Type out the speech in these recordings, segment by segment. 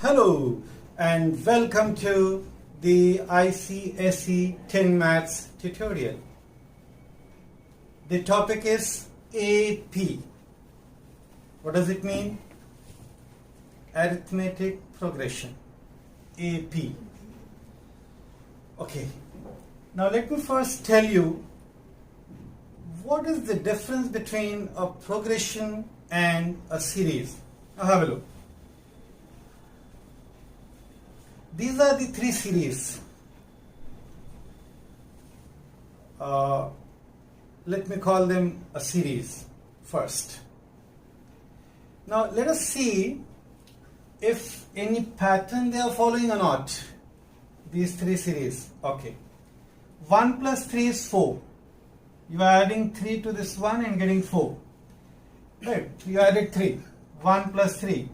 Hello and welcome to the ICSE 10 Maths tutorial. The topic is AP. What does it mean? Arithmetic progression. AP. Okay. Now let me first tell you what is the difference between a progression and a series. Now have a look. These are the three series. Let me call them a series first. Now let us see if any pattern they are following or not. These three series. Okay. 1 plus 3 is 4. You are adding 3 to this one and getting 4. Right. You added 3. 1 plus 3.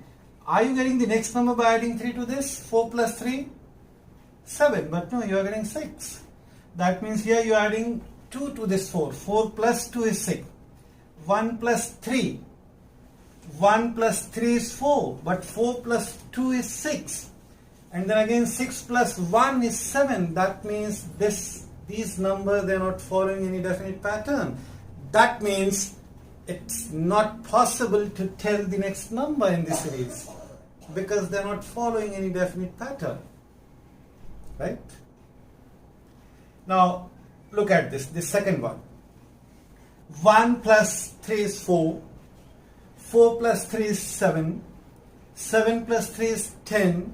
Are you getting the next number by adding 3 to this? 4 plus 3? 7. But no, you are getting 6. That means here you are adding 2 to this 4. 4 plus 2 is 6. 1 plus 3. 1 plus 3 is 4. But 4 plus 2 is 6. And then again 6 plus 1 is 7. That means these numbers, they are not following any definite pattern. That means it's not possible to tell the next number in this series because they're not following any definite pattern. Right? Now look at this second one. 1 plus 3 is 4. 4 plus 3 is 7. 7 plus 3 is 10.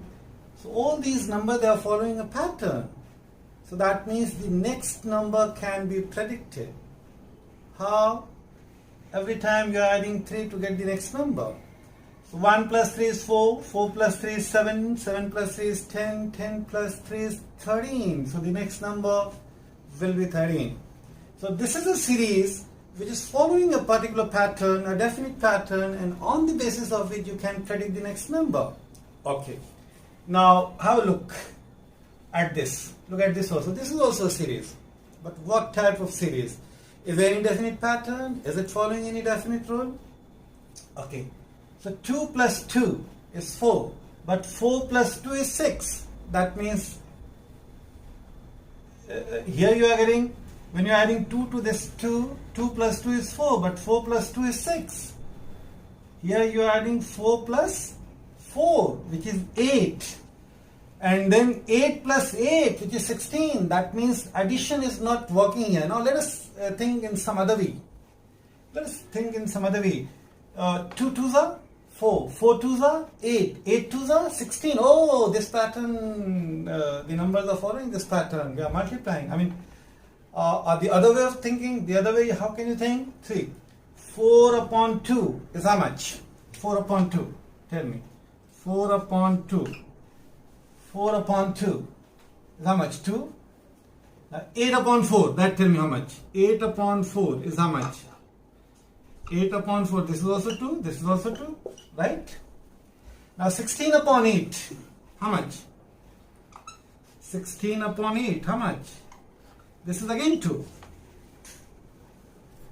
So all these numbers, they are following a pattern. So that means the next number can be predicted. How? Every time you are adding 3 to get the next number. So 1 plus 3 is 4, 4 plus 3 is 7, 7 plus 3 is 10, 10 plus 3 is 13. So the next number will be 13. So this is a series which is following a particular pattern, a definite pattern, and on the basis of it you can predict the next number. Okay. Now have a look at this. Look at this also. This is also a series. But what type of series? Is there any definite pattern? Is it following any definite rule? Okay. So 2 plus 2 is 4. But 4 plus 2 is 6. That means here you are getting, when you are adding 2 to this 2, 2 plus 2 is 4. But 4 plus 2 is 6. Here you are adding 4 plus 4, which is 8. And then 8 plus 8, which is 16. That means addition is not working here. Now let us think in some other way. 2 twos are 4. 4 twos are 8. 8 twos are 16. Oh, this pattern, the numbers are following this pattern. We are multiplying. I mean, the other way of thinking, how can you think? 3. 4 upon 2 is how much? 4 upon 2. Tell me. 4 upon 2. 4 upon 2 is how much? 2. 8 upon 4, that tell me how much? 8 upon 4 is how much? 8 upon 4, this is also 2, this is also 2, right? Now 16 upon 8, how much? 16 upon 8, how much? This is again 2.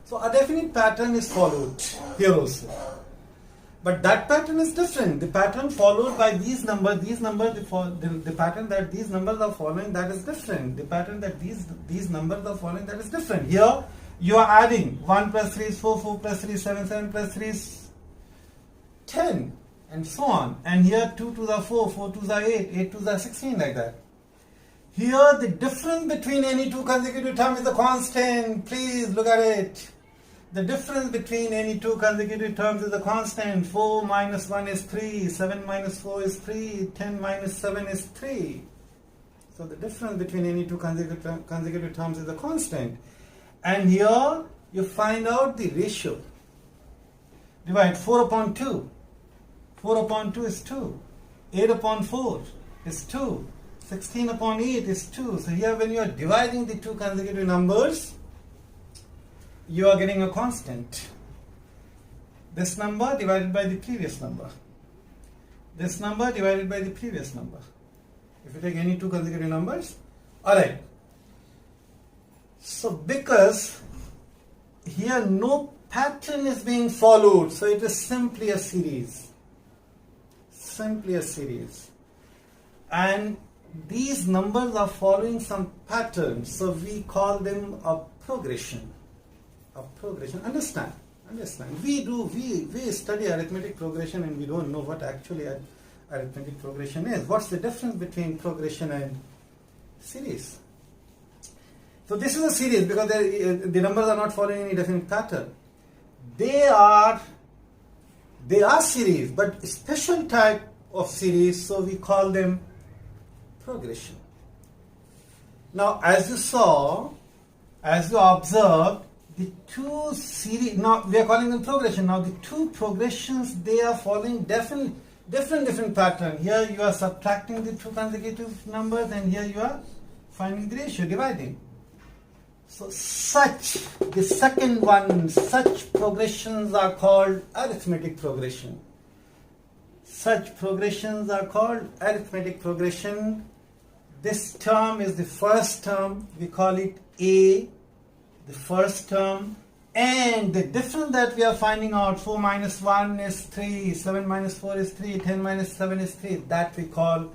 So a definite pattern is followed here also. But that pattern is different. The pattern followed by the pattern that these numbers are following, that is different. The pattern that these numbers are following, that is different. Here you are adding 1 plus 3 is 4, 4 plus 3 is 7, 7 plus 3 is 10, and so on. And here 2 twos are 4, 4 twos are 8, 8 twos are 16, like that. Here the difference between any two consecutive terms is a constant. Please look at it. The difference between any two consecutive terms is a constant. 4 minus 1 is 3, 7 minus 4 is 3, 10 minus 7 is 3. So the difference between any two consecutive terms is a constant. And here you find out the ratio. Divide 4 upon 2. 4 upon 2 is 2. 8 upon 4 is 2. 16 upon 8 is 2. So here when you are dividing the two consecutive numbers, you are getting a constant. This number divided by the previous number. This number divided by the previous number. If you take any two consecutive numbers. Alright. So because here no pattern is being followed, so it is simply a series. Simply a series. and these numbers are following some pattern, so we call them a progression. A progression. Understand? We study arithmetic progression and we don't know what actually arithmetic progression is. What's the difference between progression and series? So this is a series because the numbers are not following any definite pattern. They are series, but special type of series, so we call them progression. Now, as you saw, as you observed, the two series, now we are calling them progression. Now the two progressions, they are following different pattern. Here you are subtracting the two consecutive numbers, and here you are finding the ratio, dividing. So the second one, such progressions are called arithmetic progression. Such progressions are called arithmetic progression. This term is the first term, we call it A, the first term, and the difference that we are finding out, 4 minus 1 is 3, 7 minus 4 is 3, 10 minus 7 is 3, that we call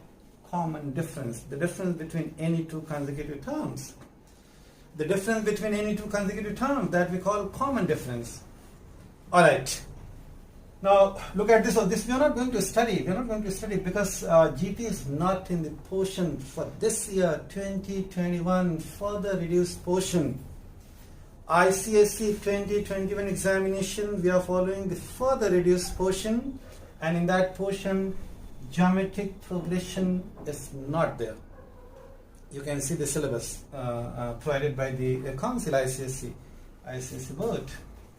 common difference, the difference between any two consecutive terms. The difference between any two consecutive terms, that we call common difference. Alright. Now look at this. So this we are not going to study. We are not going to study because GP is not in the portion for this year 2021 further reduced portion. ICSE 2021 examination, we are following the further reduced portion, and in that portion geometric progression is not there. You can see the syllabus provided by the council, ICSE board,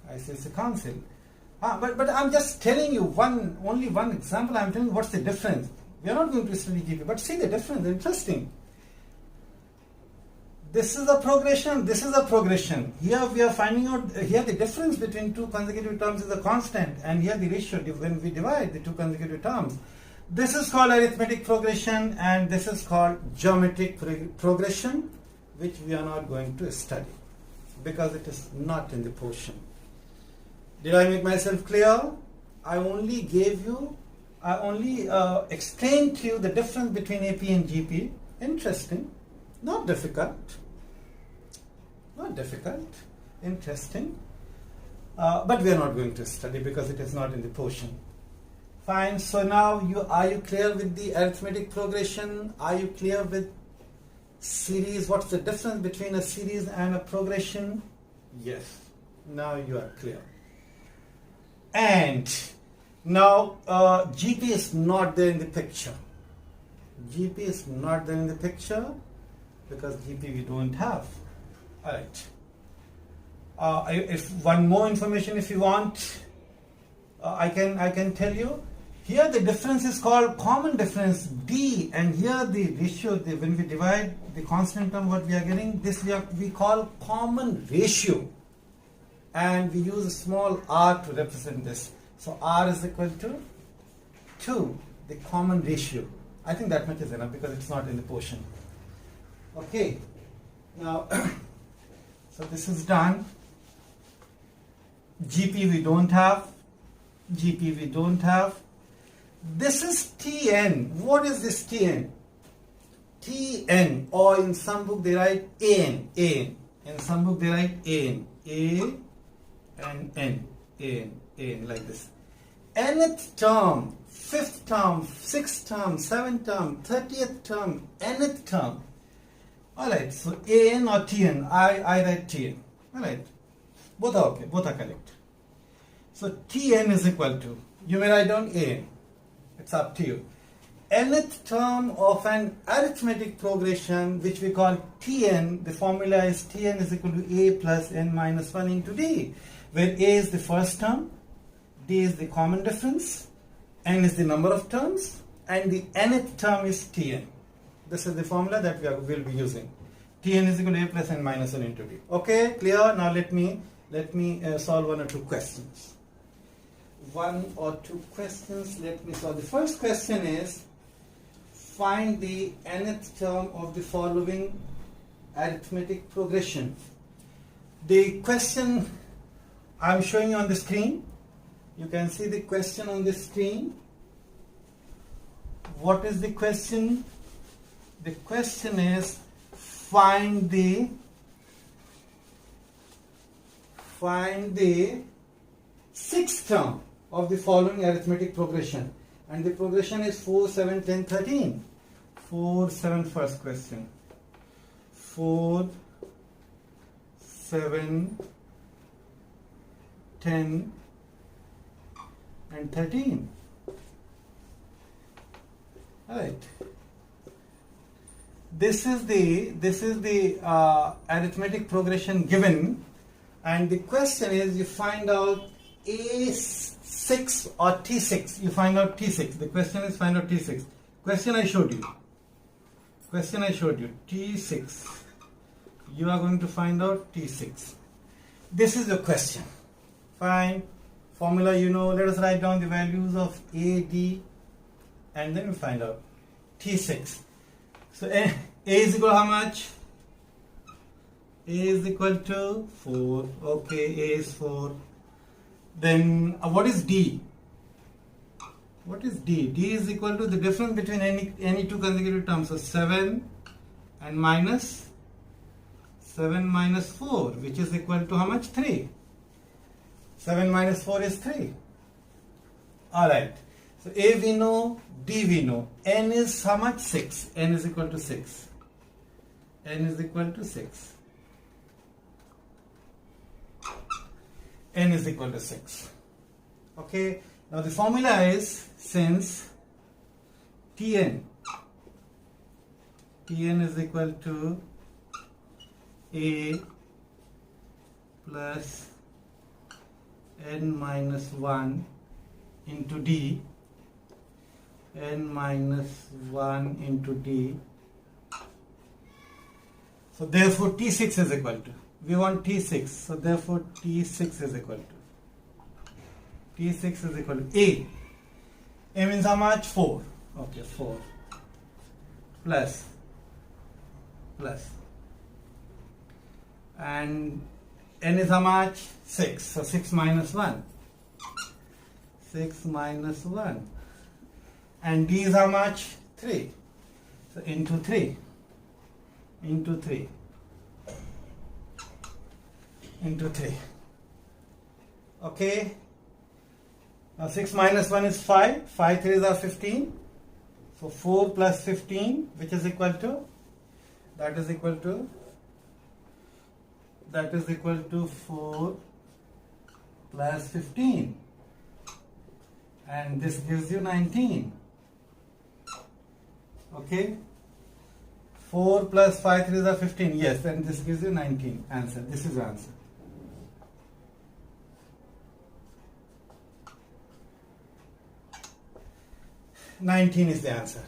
ICSE council. But I'm just telling you only one example. I'm telling you what's the difference. We are not going to study GP, but see the difference. Interesting. This is a progression. This is a progression. Here we are finding out. Here the difference between two consecutive terms is a constant, and here the ratio when we divide the two consecutive terms. This is called arithmetic progression, and this is called geometric progression, which we are not going to study because it is not in the portion. Did I make myself clear? I only explained to you the difference between AP and GP. Interesting, not difficult, interesting, but we are not going to study because it is not in the portion. Fine. So now are you clear with the arithmetic progression? Are you clear with series? What's the difference between a series and a progression? Yes. Now you are clear. And now GP is not there in the picture. GP is not there in the picture because GP we don't have. All right. If one more information, if you want, I can tell you. Here the difference is called common difference, D, and here the ratio, when we divide the constant term, what we are getting, this we call common ratio, and we use a small r to represent this. So r is equal to 2, the common ratio. I think that much is enough because it's not in the portion. Okay, now so this is done. GP we don't have. GP we don't have. This is Tn. What is this Tn? Tn, or in some book they write An. In some book they write An. A and N, like this. Nth term, 5th term, 6th term, 7th term, 30th term, nth term. Alright, so An or Tn, I write Tn. Alright, both are okay, both are correct. So Tn is equal to, you may write down An, it's up to you. Nth term of an arithmetic progression, which we call Tn, the formula is Tn is equal to A plus N minus 1 into D, where A is the first term, D is the common difference, N is the number of terms, and the nth term is Tn. This is the formula that we will be using. Tn is equal to A plus N minus 1 into D. Okay, clear? Now let me solve one or two questions. One or two questions, let me solve. The first question is, find the nth term of the following arithmetic progression. The question I'm showing you on the screen. You can see the question on the screen. What is the question? The question is find the sixth term of the following arithmetic progression, and the progression is 4, 7, 10, 13. 4, 7 first question. 4, 7, 10 and 13. All right. This is the arithmetic progression given, and the question is you find out A6 or T6. You find out T6. The question is find out T6. Question I showed you. T6. You are going to find out T6. This is the question. Fine. Formula you know. Let us write down the values of A, D, and then we find out T6. So A is equal to how much? A is equal to 4. Okay, A is 4. Then what is D? What is D? D is equal to the difference between any two consecutive terms. So 7 and minus 7 minus 4, which is equal to how much? 3. 7 minus 4 is 3. Alright. So A we know, D we know. N is how much? 6. N is equal to 6. N is equal to 6. N is equal to 6. Okay. Now the formula is, since Tn is equal to A plus N minus 1 into D, N minus 1 into D. So therefore T6 is equal to, we want T6, so therefore T6 is equal to, T6 is equal to A. A means how much? 4. Okay, 4 plus and N is how much? 6. So 6 minus 1. 6 minus 1. And D is how much? 3. So into 3. Into 3. Into 3. Okay. Now 6 minus 1 is 5. 5 3s are 15. So 4 plus 15, which is equal to? That is equal to 4 plus 15. And this gives you 19. Okay. 4 plus 5 3s are 15. Yes, and this gives you 19. Answer. This is the answer. $19 is the answer.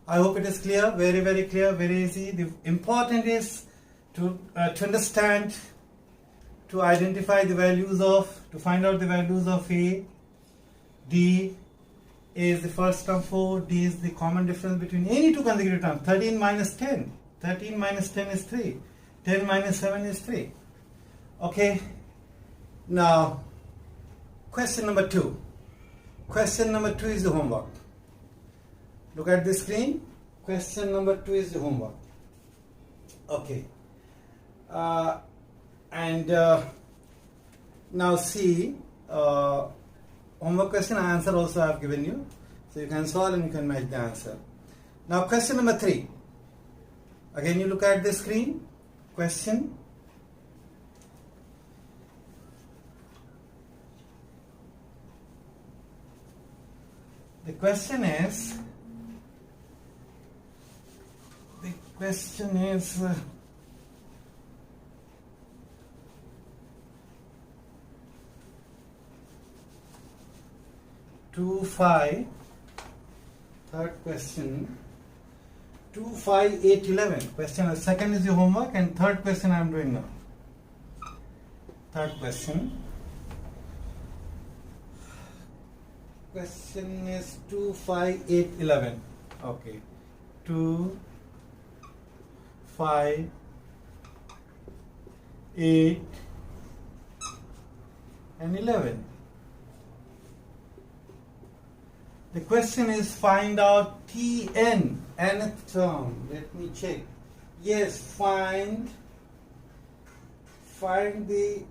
I hope it is clear. Very, very clear. Very easy. The important is to understand, to identify the values of, to find out the values of A, D. A is the first term 4, D is the common difference between any two consecutive terms. 13 minus 10. 13 minus 10 is 3. 10 minus 7 is 3. Okay. Now, question number 2. Question number 2 is the homework. Look at the screen. Question number 2 is the homework. Okay. Now see, homework question answer also I have given you. So you can solve and you can match the answer. Now question number 3. Again you look at the screen. Question. The question is 2, 5, third question, 2, 5, 8, 11. Question, second is your homework and third question I am doing now. Third question. Question is 2, 5, 8, 11. Okay. 2, 5, 8 and 11. The question is find out Tn. nth term. Let me check. Yes, find the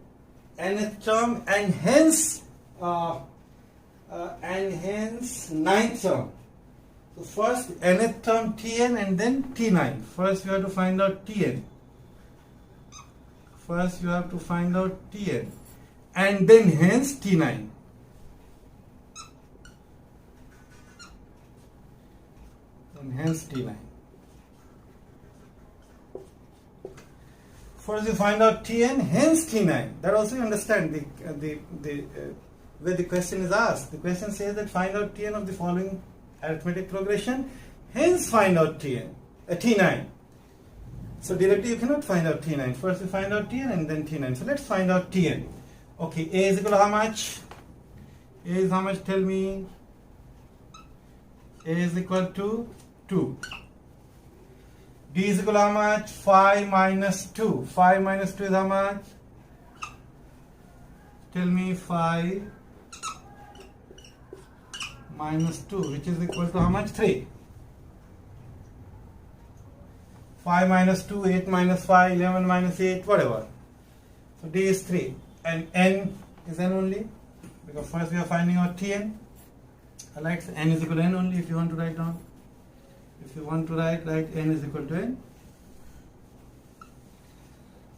nth term and hence ninth term. So first nth term Tn and then T9. First you have to find out Tn. First you have to find out Tn and then hence T9. And hence T9. First you find out Tn, hence T9. That also you understand where the question is asked. The question says that find out Tn of the following arithmetic progression, hence find out T9. So directly you cannot find out T9. First you find out Tn and then T9. So let's find out Tn. Okay, A is equal to how much? A is how much? Tell me. A is equal to 2. D is equal to how much? 5 minus 2. 5 minus 2 is how much? Tell me. 5 minus 2, which is equal to how much? 3. 5 minus 2, 8 minus 5, 11 minus 8, whatever. So D is 3. And N is N only, because first we are finding out Tn. Alright, so N is equal to N only if you want to write down. If you want to write N is equal to N.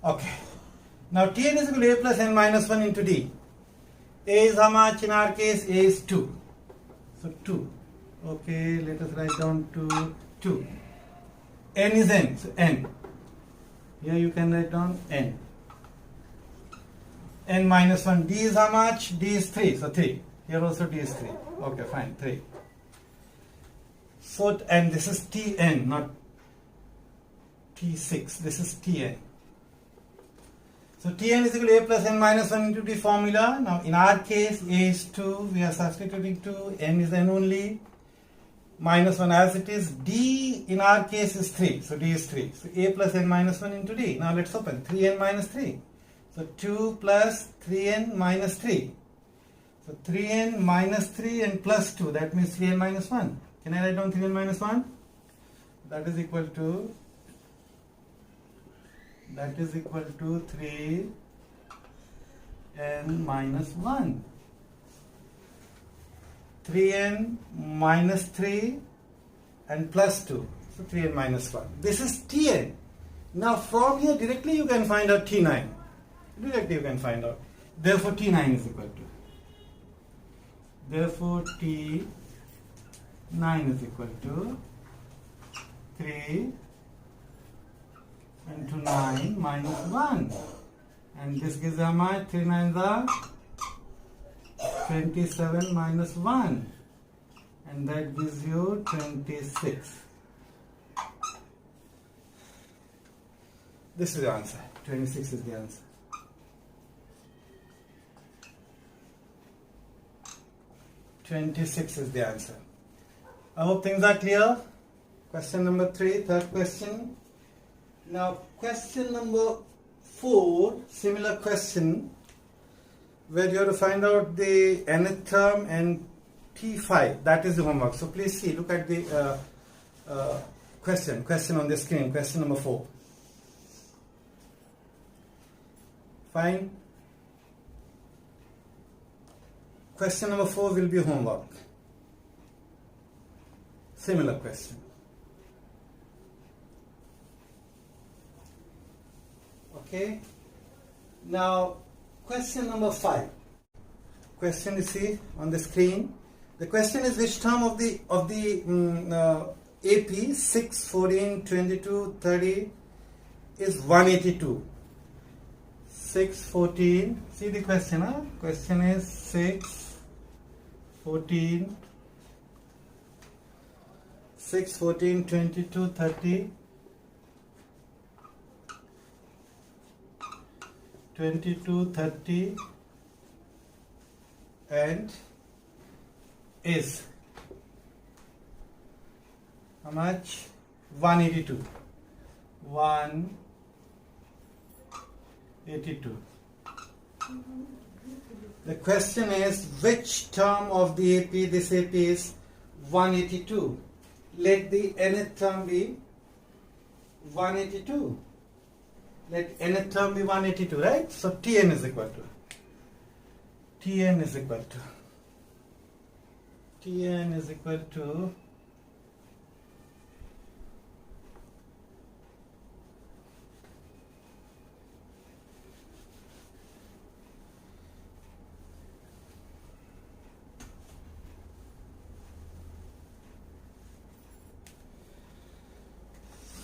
Okay. Now Tn is equal to A plus N minus 1 into D. A is how much in our case? A is 2. So 2. Okay, let us write down 2. N is N, so N. Here you can write down N. N minus 1. D is how much? D is 3, so 3. Here also D is 3. Okay, fine, 3. So, and this is Tn, not T6. This is Tn. So Tn is equal to A plus N minus 1 into the formula. Now in our case A is 2, we are substituting 2, N is N only, minus 1 as it is. D in our case is 3, so D is 3. So A plus N minus 1 into D. Now let's open 3N minus 3. So 2 plus 3N minus 3. So 3N minus 3 and plus 2, that means 3N minus 1. Can I write down 3N minus 1? That is equal to 3N minus 1. 3N minus 3 and plus 2. So 3N minus 1. This is Tn. Now from here directly you can find out T9. Directly you can find out. Therefore T9 is equal to. Therefore T9 is equal to 3 into 9 minus 1. And this gives how much? 3 9s are 27 minus 1. And that gives you 26. This is the answer. 26 is the answer. (26) is the answer. I hope things are clear. Question number 3, third question. Now question number 4, similar question, where you have to find out the nth term and T5. That is the homework. So please see, look at the question on the screen, question number 4. Fine. Question number 4 will be homework. Similar question. Okay. Now, question number 5. Question you see on the screen. The question is, which term of the AP 6, 14, 22, 30 is 182? 6, 14. See the question, huh? Question is 6, 14, 6, 14, 22, 30, 22, 30, and is how much? 182. 182. The question is, which term of the AP, this AP is 182? let the nth term be 182. Let nth term be 182, right? So Tn is equal to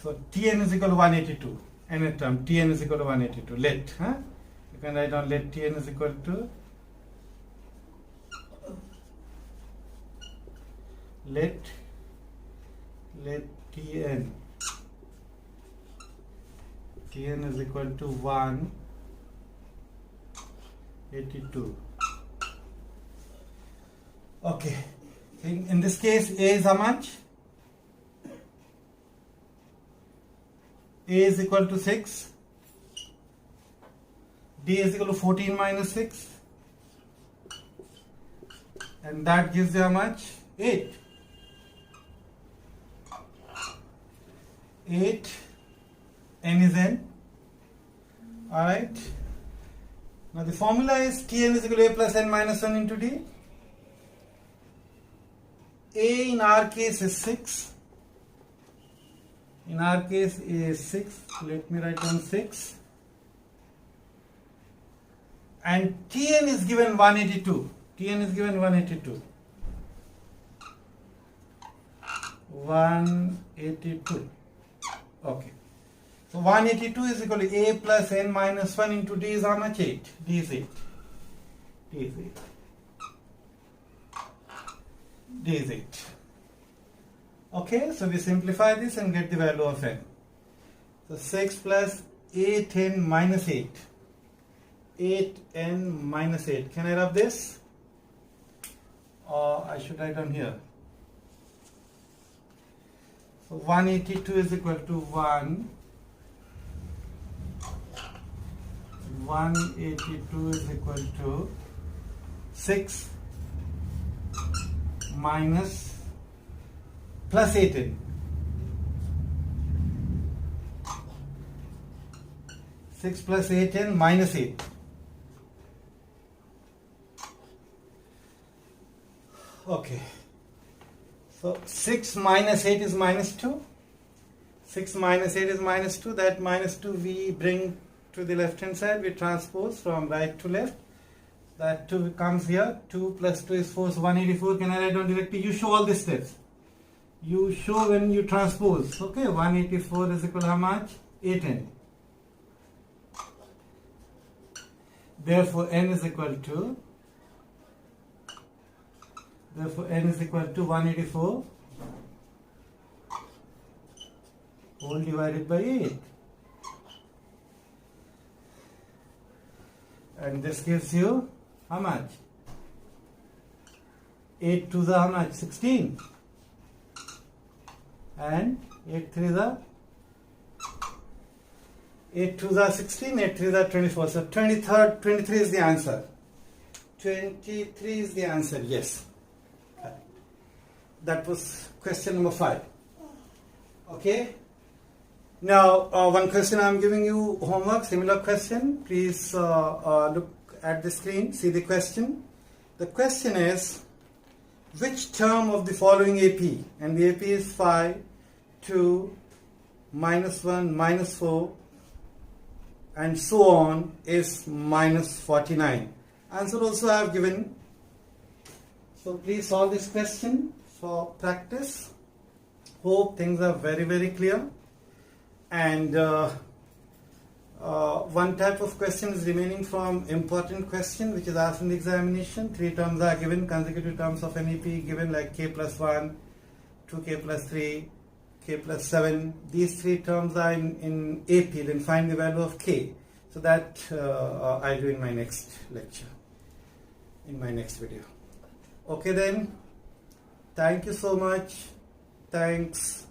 So Tn is equal to 182. Nth term Tn is equal to 182. Let, you can write down let Tn is equal to let Tn is equal to 182. Okay. In this case, A is how much? A is equal to 6. D is equal to 14 minus 6. And that gives you how much? 8. 8. N is N. Alright. Now the formula is Tn is equal to A plus N minus 1 into D. A in our case is 6. In our case is 6. Let me write down 6. And Tn is given 182. Tn is given 182. 182. Okay. So 182 is equal to A plus N minus 1 into D is how much? 8. D is 8. D is 8. D is 8. Okay, so we simplify this and get the value of N. So 6 plus 8n minus 8. 8n minus 8. Can I rub this? Or I should write down here. So 182 is equal to 182 is equal to 6 minus plus 8n. 6 plus 8n minus 8. Okay. So 6 minus 8 is minus 2. 6 minus 8 is minus 2. That minus 2 we bring to the left hand side. We transpose from right to left. That 2 comes here. 2 plus 2 is 4. So 184. Can I write down directly? You show all the steps. You show when you transpose. Okay, 184 is equal to how much? 8n. Therefore, n is equal to 184 whole divided by 8. And this gives you how much? 8 to the how much? 16. And 8 3 the 8 2 the 16, 8 3 the 24. So 23 is the answer. 23 is the answer, yes. That was question number 5. Okay. Now, one question I am giving you homework, similar question. Please look at the screen, see the question. The question is, which term of the following AP, and the AP is 5, 2, minus 1, minus 4, and so on, is minus 49? Answer also I have given. So please solve this question for practice. Hope things are very, very clear. And one type of question is remaining from important question, which is asked in the examination. 3 terms are given, consecutive terms of NEP given, like k plus 1, 2k plus 3, k plus 7. These 3 terms are in AP. Then find the value of k. So that I'll do in my next lecture, in my next video. Okay then. Thank you so much. Thanks.